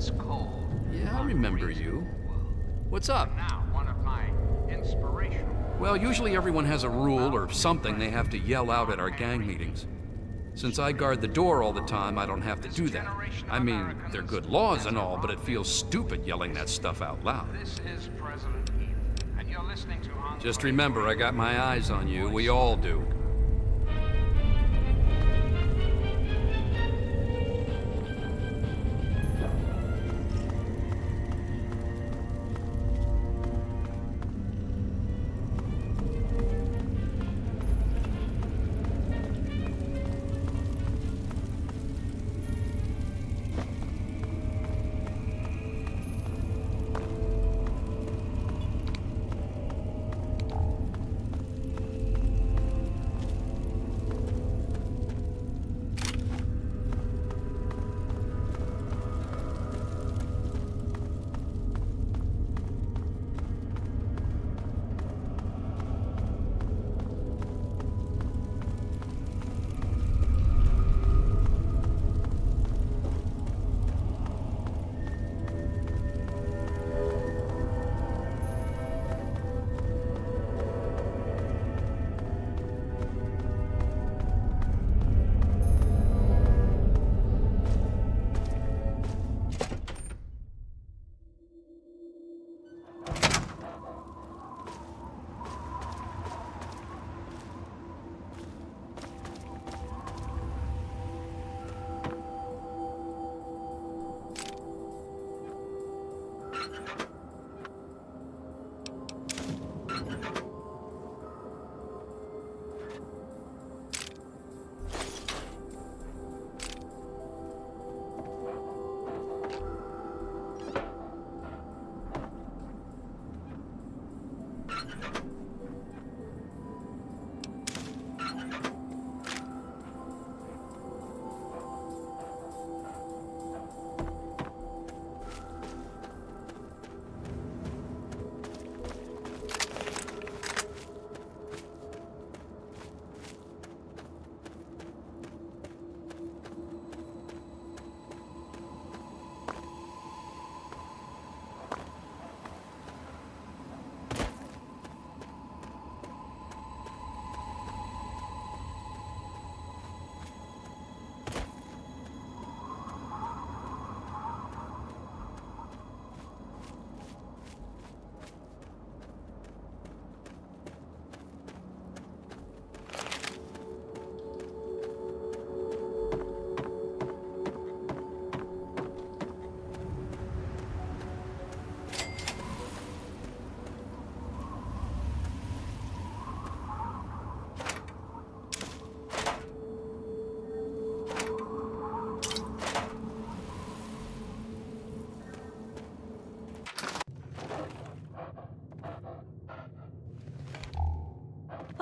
this cold. Yeah, I remember you. What's up? Now, one of my inspirational. Well, usually everyone has a rule or something they have to yell out at our gang meetings. Since I guard the door all the time, I don't have to do that. I mean, they're good laws and all, but it feels stupid yelling that stuff out loud. This is President Heath, and you're listening to Just remember, I got my eyes on you. We all do.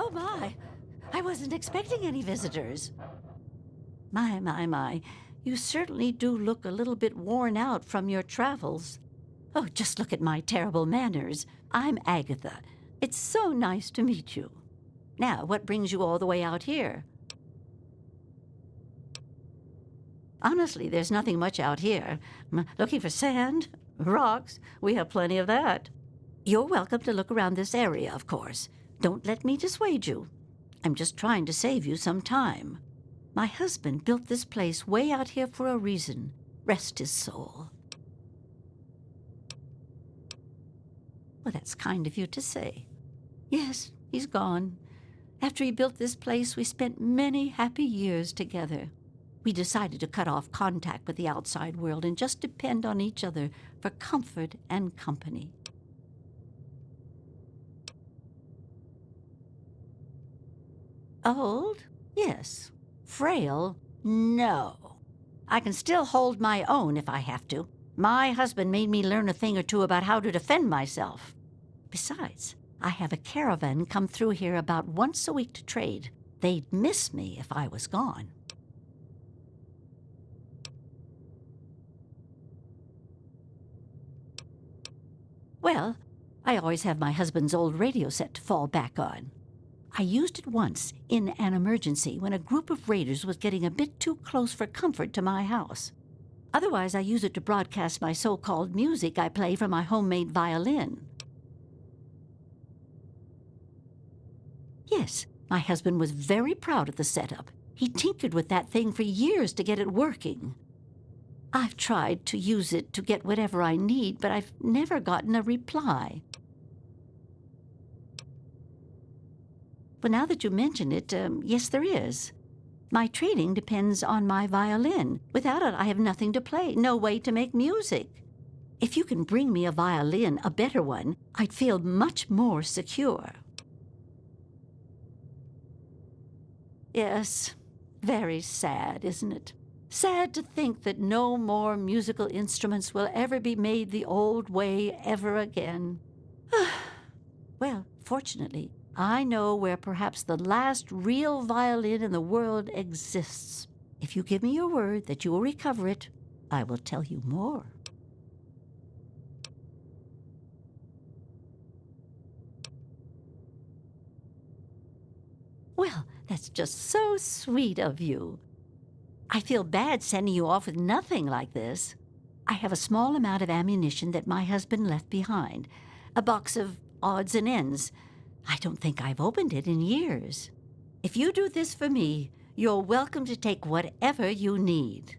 Oh, my. I wasn't expecting any visitors. My. You certainly do look a little bit worn out from your travels. Oh, just look at my terrible manners. I'm Agatha. It's so nice to meet you. Now, what brings you all the way out here? Honestly, there's nothing much out here. Looking for sand? Rocks? We have plenty of that. You're welcome to look around this area, of course. Don't let me dissuade you. I'm just trying to save you some time. My husband built this place way out here for a reason. Rest his soul. Well, that's kind of you to say. Yes, he's gone. After he built this place, we spent many happy years together. We decided to cut off contact with the outside world and just depend on each other for comfort and company. Old? Yes. Frail? No. I can still hold my own if I have to. My husband made me learn a thing or two about how to defend myself. Besides, I have a caravan come through here about once a week to trade. They'd miss me if I was gone. Well, I always have my husband's old radio set to fall back on. I used it once in an emergency when a group of raiders was getting a bit too close for comfort to my house. Otherwise, I use it to broadcast my so-called music I play from my homemade violin. Yes, my husband was very proud of the setup. He tinkered with that thing for years to get it working. I've tried to use it to get whatever I need, but I've never gotten a reply. But now that you mention it, yes, there is. My training depends on my violin. Without it, I have nothing to play, no way to make music. If you can bring me a violin, a better one, I'd feel much more secure. Yes, very sad, isn't it? Sad to think that no more musical instruments will ever be made the old way ever again. Well, fortunately, I know where perhaps the last real violin in the world exists. If you give me your word that you will recover it, I will tell you more. Well, that's just so sweet of you. I feel bad sending you off with nothing like this. I have a small amount of ammunition that my husband left behind, a box of odds and ends. I don't think I've opened it in years. If you do this for me, you're welcome to take whatever you need.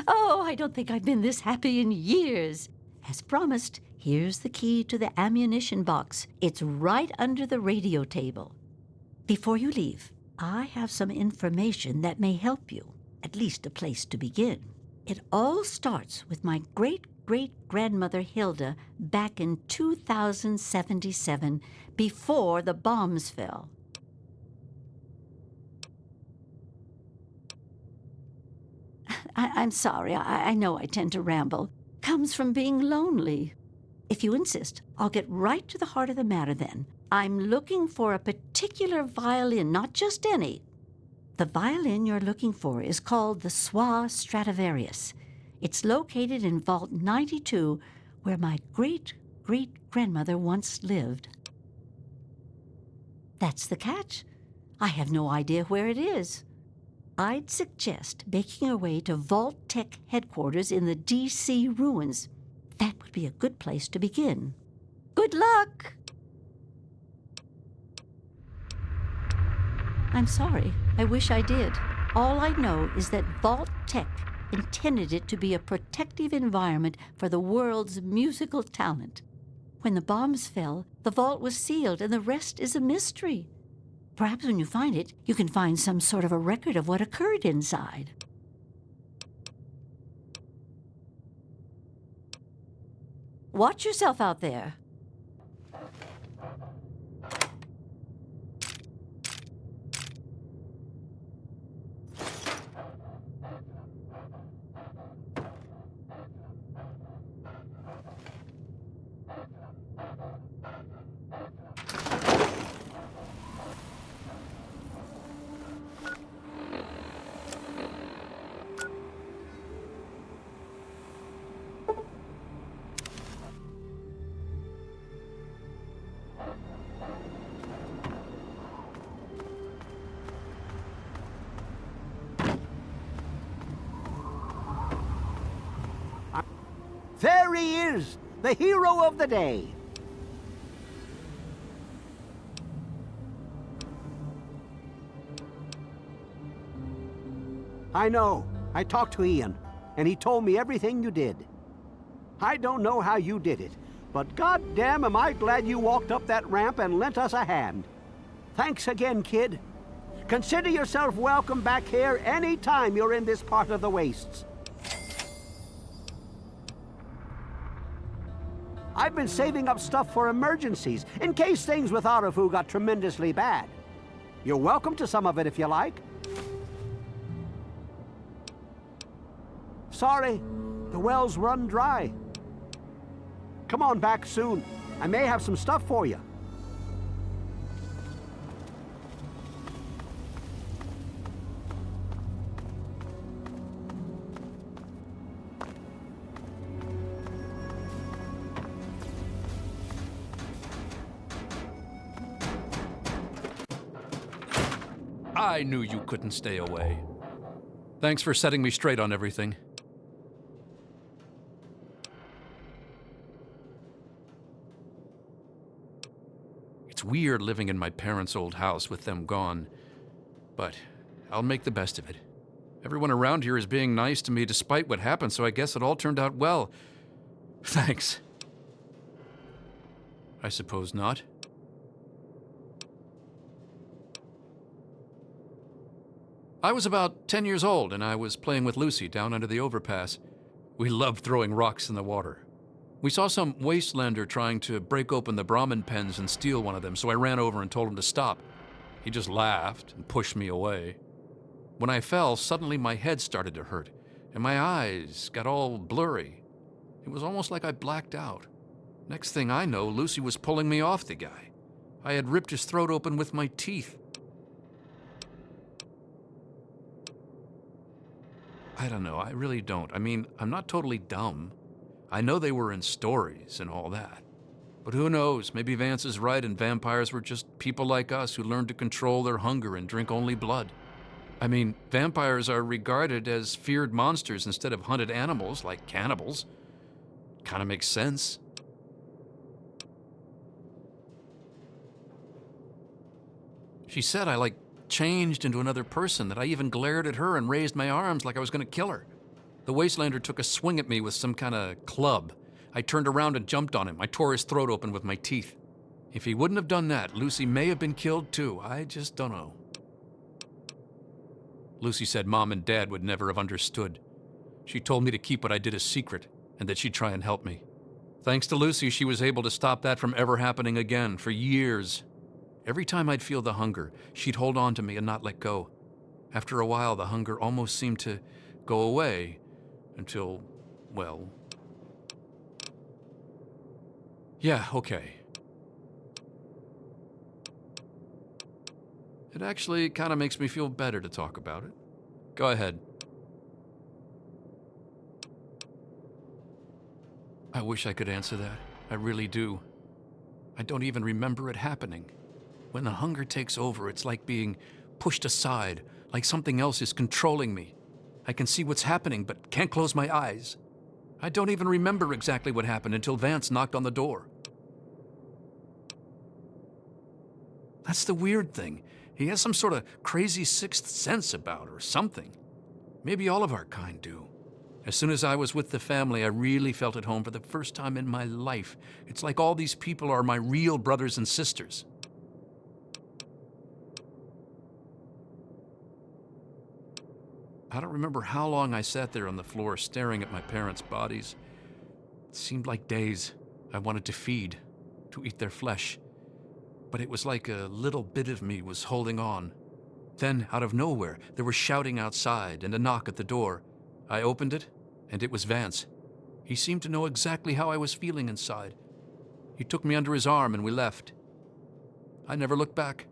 Oh, I don't think I've been this happy in years. As promised, here's the key to the ammunition box. It's right under the radio table. Before you leave, I have some information that may help you, at least a place to begin. It all starts with my great-great-grandmother Hilda back in 2077, before the bombs fell. I'm sorry, I know I tend to ramble. Comes from being lonely. If you insist, I'll get right to the heart of the matter then. I'm looking for a particular violin, not just any. The violin you're looking for is called the Swa Stradivarius. It's located in Vault 92, where my great-great-grandmother once lived. That's the catch. I have no idea where it is. I'd suggest making your way to Vault Tech headquarters in the D.C. ruins. That would be a good place to begin. Good luck! I'm sorry. I wish I did. All I know is that Vault Tech intended it to be a protective environment for the world's musical talent. When the bombs fell, the vault was sealed, and the rest is a mystery. Perhaps when you find it, you can find some sort of a record of what occurred inside. Watch yourself out there. There he is, the hero of the day. I know. I talked to Ian, and he told me everything you did. I don't know how you did it, but goddamn am I glad you walked up that ramp and lent us a hand. Thanks again, kid. Consider yourself welcome back here any time you're in this part of the wastes. I've been saving up stuff for emergencies, in case things with Arafu got tremendously bad. You're welcome to some of it if you like. Sorry, the well's run dry. Come on back soon. I may have some stuff for you. I knew you couldn't stay away. Thanks for setting me straight on everything. It's weird living in my parents' old house with them gone, but I'll make the best of it. Everyone around here is being nice to me despite what happened, so I guess it all turned out well. Thanks. I suppose not. I was about 10 years old, and I was playing with Lucy down under the overpass. We loved throwing rocks in the water. We saw some wastelander trying to break open the Brahmin pens and steal one of them, so I ran over and told him to stop. He just laughed and pushed me away. When I fell, suddenly my head started to hurt, and my eyes got all blurry. It was almost like I blacked out. Next thing I know, Lucy was pulling me off the guy. I had ripped his throat open with my teeth. I don't know, I really don't. I mean, I'm not totally dumb. I know they were in stories and all that. But who knows, maybe Vance is right and vampires were just people like us who learned to control their hunger and drink only blood. I mean, vampires are regarded as feared monsters instead of hunted animals like cannibals. Kinda makes sense. She said I, changed into another person, that I even glared at her and raised my arms like I was gonna kill her. The wastelander took a swing at me with some kind of club. I turned around and jumped on him. I tore his throat open with my teeth. If he wouldn't have done that, Lucy may have been killed too. I just don't know. Lucy said Mom and Dad would never have understood. She told me to keep what I did a secret, and that she'd try and help me. Thanks to Lucy, she was able to stop that from ever happening again for years. Every time I'd feel the hunger, she'd hold on to me and not let go. After a while, the hunger almost seemed to go away until, well... Yeah, okay. It actually kind of makes me feel better to talk about it. Go ahead. I wish I could answer that. I really do. I don't even remember it happening. When the hunger takes over, it's like being pushed aside, like something else is controlling me. I can see what's happening, but can't close my eyes. I don't even remember exactly what happened until Vance knocked on the door. That's the weird thing. He has some sort of crazy sixth sense about her or something. Maybe all of our kind do. As soon as I was with the family, I really felt at home for the first time in my life. It's like all these people are my real brothers and sisters. I don't remember how long I sat there on the floor staring at my parents' bodies. It seemed like days. I wanted to feed, to eat their flesh. But it was like a little bit of me was holding on. Then, out of nowhere, there was shouting outside and a knock at the door. I opened it, and it was Vance. He seemed to know exactly how I was feeling inside. He took me under his arm and we left. I never looked back.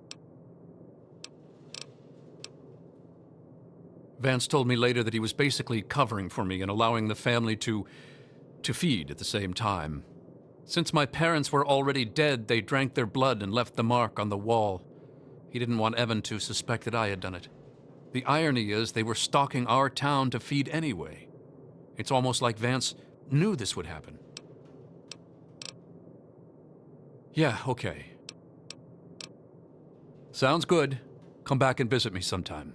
Vance told me later that he was basically covering for me and allowing the family to feed at the same time. Since my parents were already dead, they drank their blood and left the mark on the wall. He didn't want Evan to suspect that I had done it. The irony is they were stalking our town to feed anyway. It's almost like Vance knew this would happen. Yeah, okay. Sounds good. Come back and visit me sometime.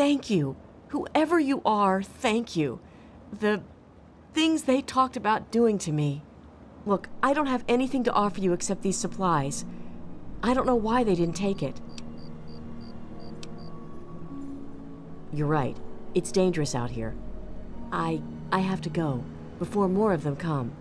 Thank you. Whoever you are, thank you. The things they talked about doing to me. Look, I don't have anything to offer you except these supplies. I don't know why they didn't take it. You're right. It's dangerous out here. I have to go before more of them come.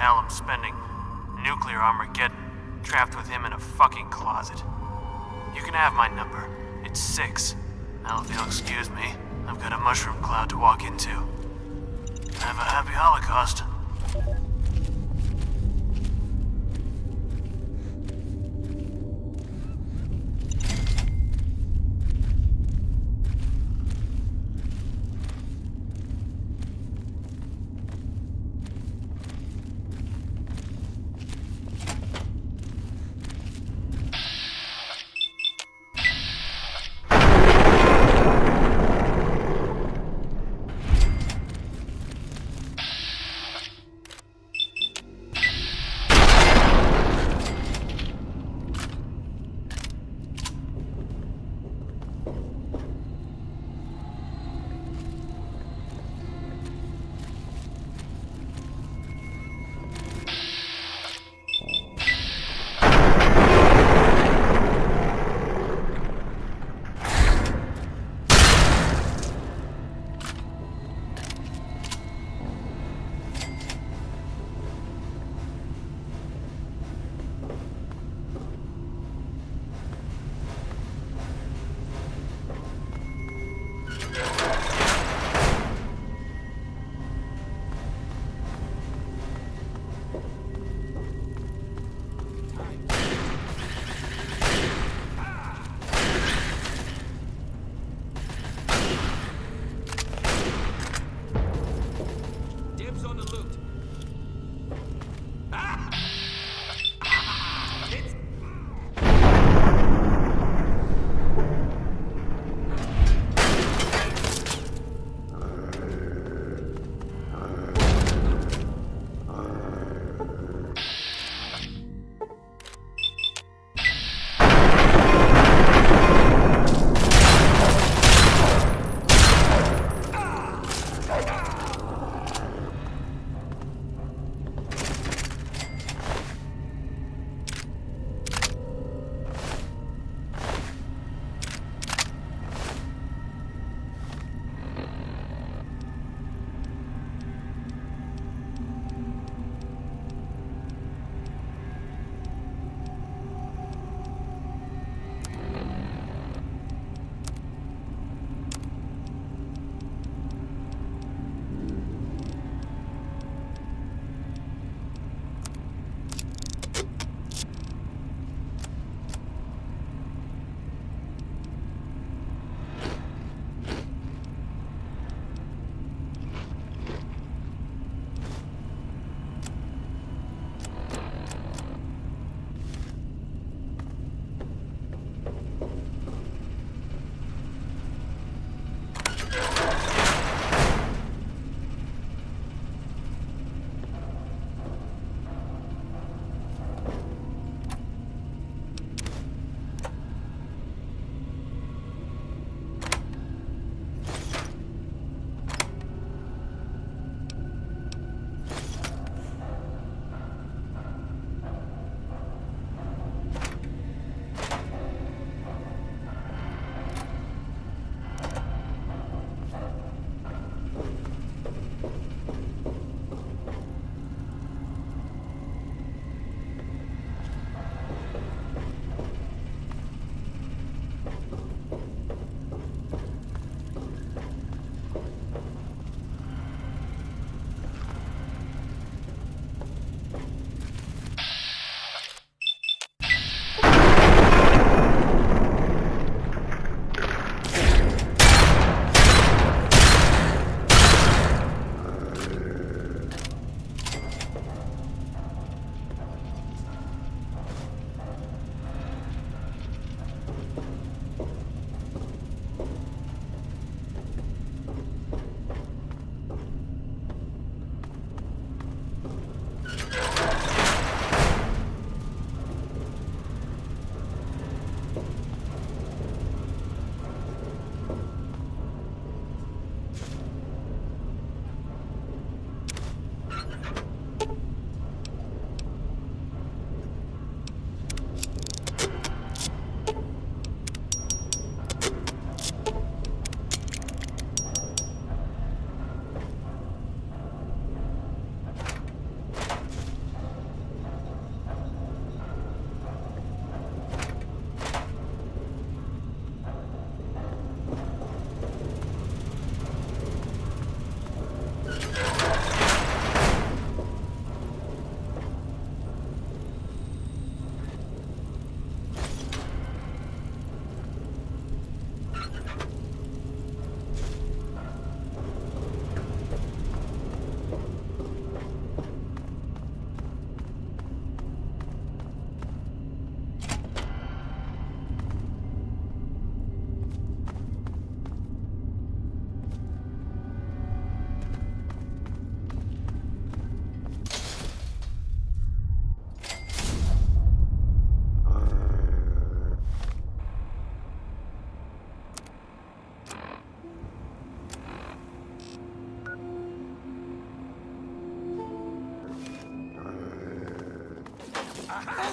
hell I'm spending nuclear Armageddon trapped with him in a fucking closet. You can have my number. It's 6. Now, if you'll excuse me, I've got a mushroom cloud to walk into. Have a happy Holocaust.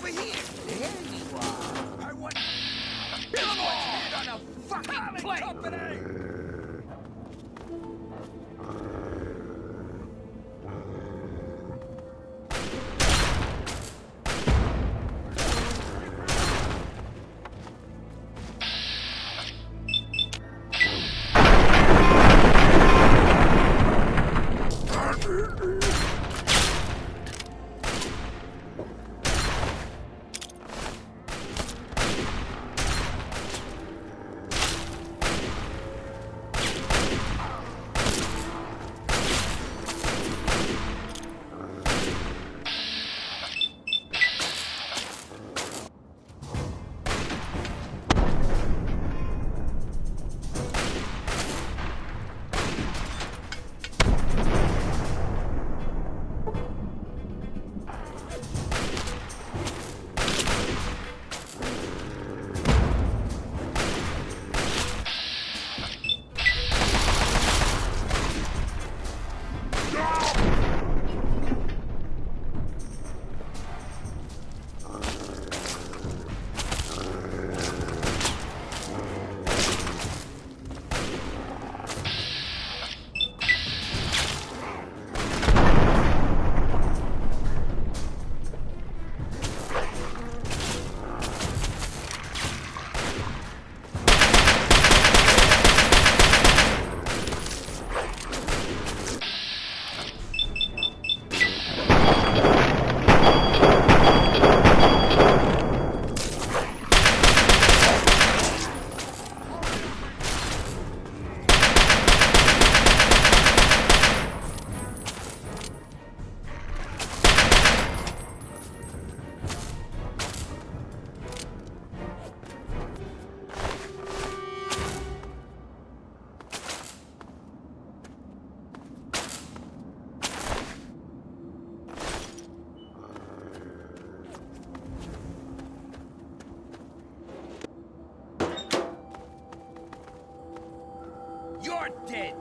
Over here! There you are! I want... Come on! On a fucking plate! Company! You're dead!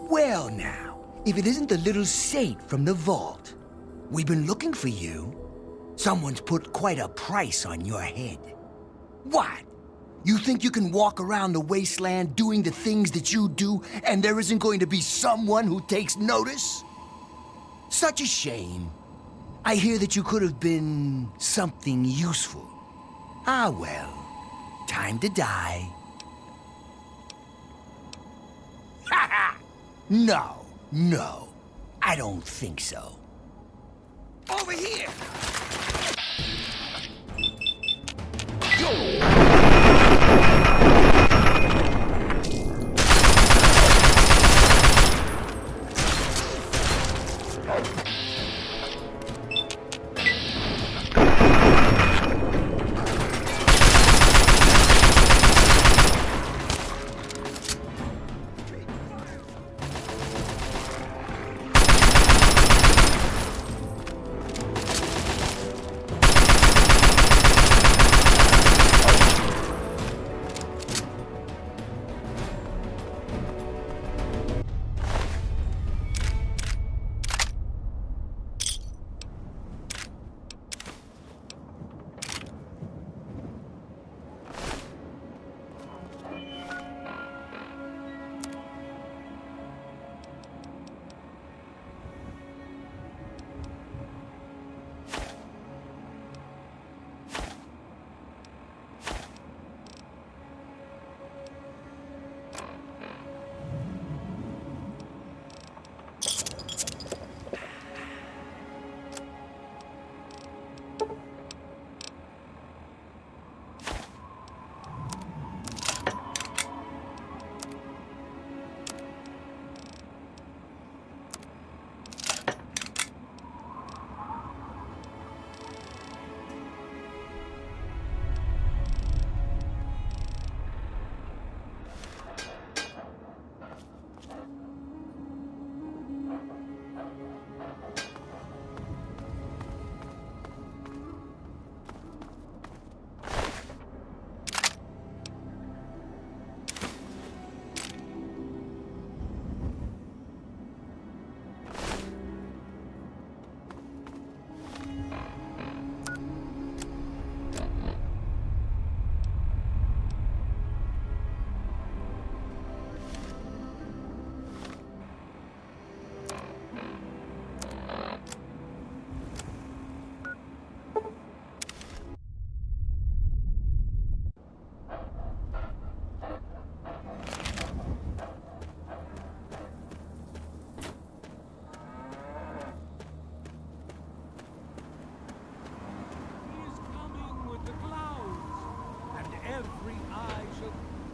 Well now, if it isn't the little saint from the vault. We've been looking for you. Someone's put quite a price on your head. What? You think you can walk around the wasteland doing the things that you do and there isn't going to be someone who takes notice? Such a shame. I hear that you could have been something useful. Ah well, time to die. No, I don't think so. Over here!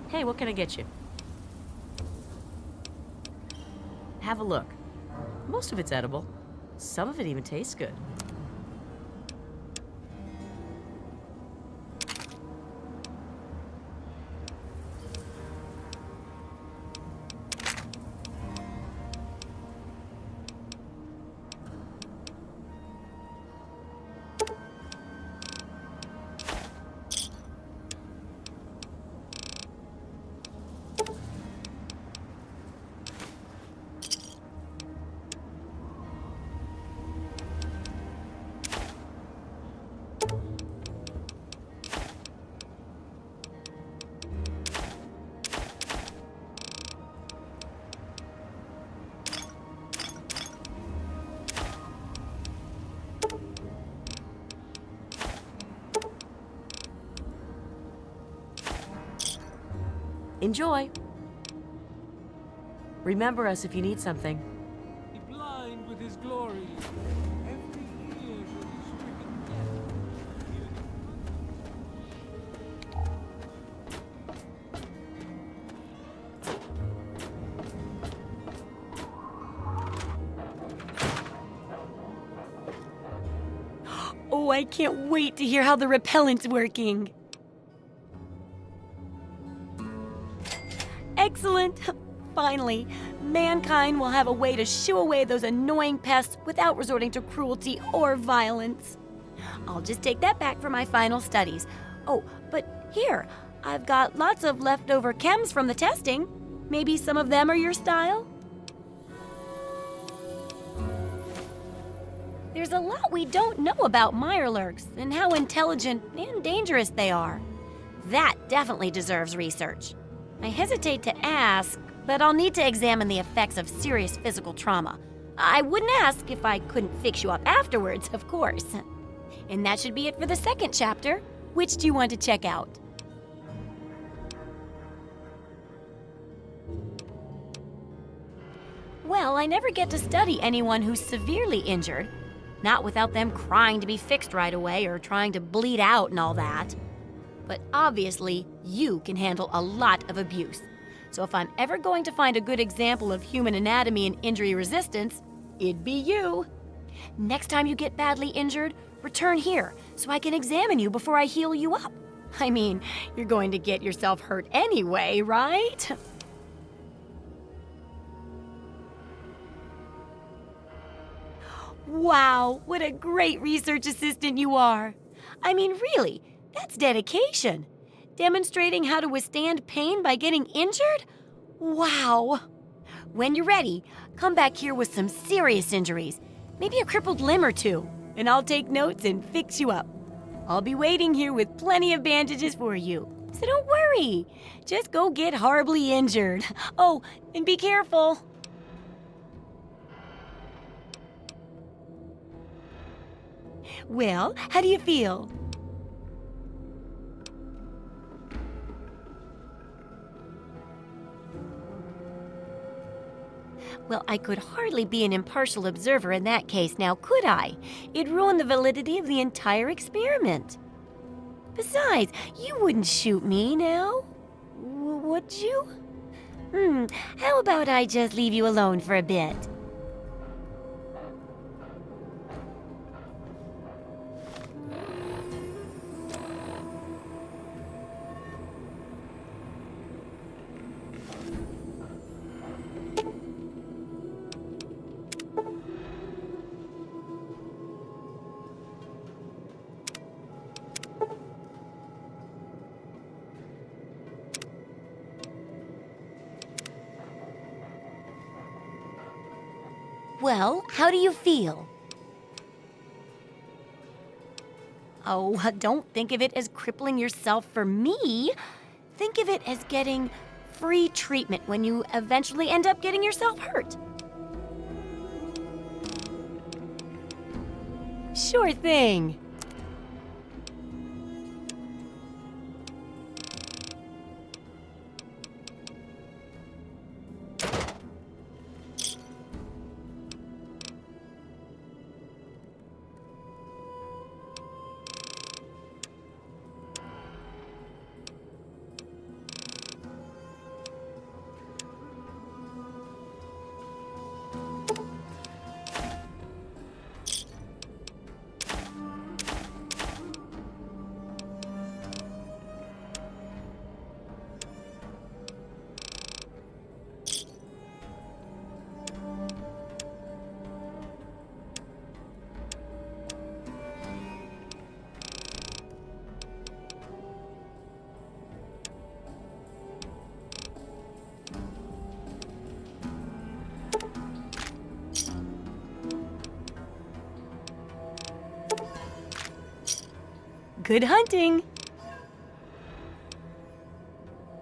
Hey, what can I get you? Have a look. Most of it's edible. Some of it even tastes good. Enjoy. Remember us if you need something. Be blind with his glory. Every ear shall be stricken deaf. Oh, I can't wait to hear how the repellent's working. Excellent! Finally, mankind will have a way to shoo away those annoying pests without resorting to cruelty or violence. I'll just take that back for my final studies. Oh, but here, I've got lots of leftover chems from the testing. Maybe some of them are your style? There's a lot we don't know about mirelurks and how intelligent and dangerous they are. That definitely deserves research. I hesitate to ask, but I'll need to examine the effects of serious physical trauma. I wouldn't ask if I couldn't fix you up afterwards, of course. And that should be it for the second chapter. Which do you want to check out? Well, I never get to study anyone who's severely injured, not without them crying to be fixed right away or trying to bleed out and all that. But obviously, you can handle a lot of abuse. So if I'm ever going to find a good example of human anatomy and injury resistance, it'd be you. Next time you get badly injured, return here so I can examine you before I heal you up. I mean, you're going to get yourself hurt anyway, right? Wow, what a great research assistant you are. I mean, really, that's dedication. Demonstrating how to withstand pain by getting injured? Wow. When you're ready, come back here with some serious injuries, maybe a crippled limb or two, and I'll take notes and fix you up. I'll be waiting here with plenty of bandages for you, so don't worry. Just go get horribly injured. Oh, and be careful. Well, how do you feel? Well, I could hardly be an impartial observer in that case now, could I? It'd ruin the validity of the entire experiment. Besides, you wouldn't shoot me now, would you? How about I just leave you alone for a bit? Well, how do you feel? Oh, don't think of it as crippling yourself for me. Think of it as getting free treatment when you eventually end up getting yourself hurt. Sure thing. Good hunting.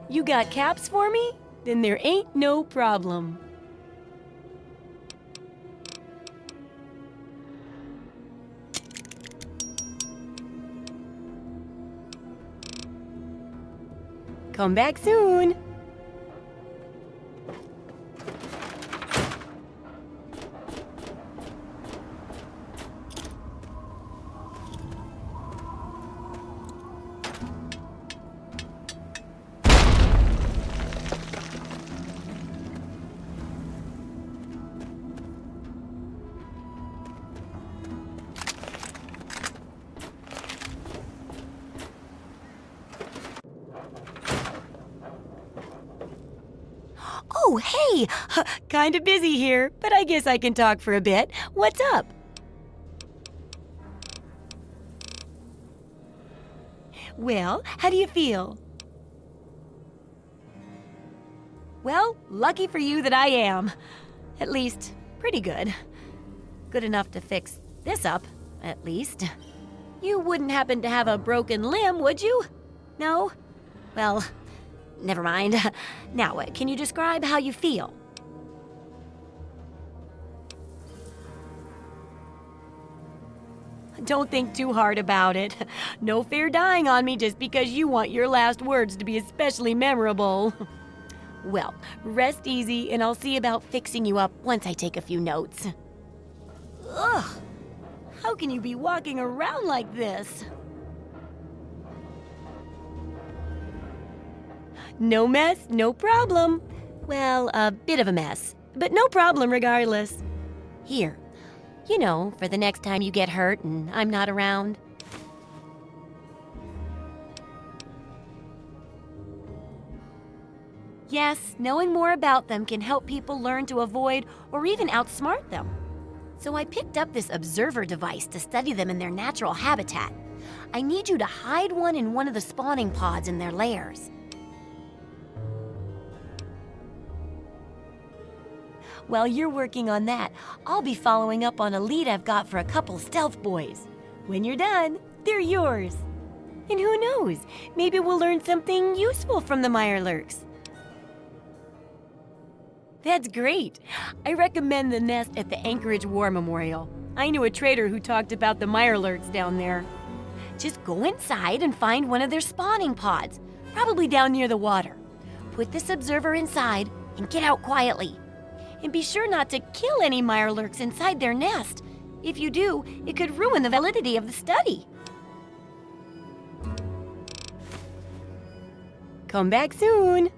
You got caps for me? Then there ain't no problem. Come back soon. Oh, hey! Kinda busy here, but I guess I can talk for a bit. What's up? Well, how do you feel? Well, lucky for you that I am. At least, pretty good. Good enough to fix this up, at least. You wouldn't happen to have a broken limb, would you? No? Well, never mind. Now, can you describe how you feel? Don't think too hard about it. No fair dying on me just because you want your last words to be especially memorable. Well, rest easy and I'll see about fixing you up once I take a few notes. Ugh! How can you be walking around like this? No mess, no problem. Well, a bit of a mess, but no problem regardless. Here, you know, for the next time you get hurt and I'm not around. Yes, knowing more about them can help people learn to avoid or even outsmart them. So I picked up this observer device to study them in their natural habitat. I need you to hide one in one of the spawning pods in their lairs. While you're working on that, I'll be following up on a lead I've got for a couple stealth boys. When you're done, they're yours. And who knows, maybe we'll learn something useful from the Mirelurks. That's great. I recommend the nest at the Anchorage War Memorial. I knew a trader who talked about the Mirelurks down there. Just go inside and find one of their spawning pods, probably down near the water. Put this observer inside and get out quietly. And be sure not to kill any Mirelurks inside their nest. If you do, it could ruin the validity of the study. Come back soon.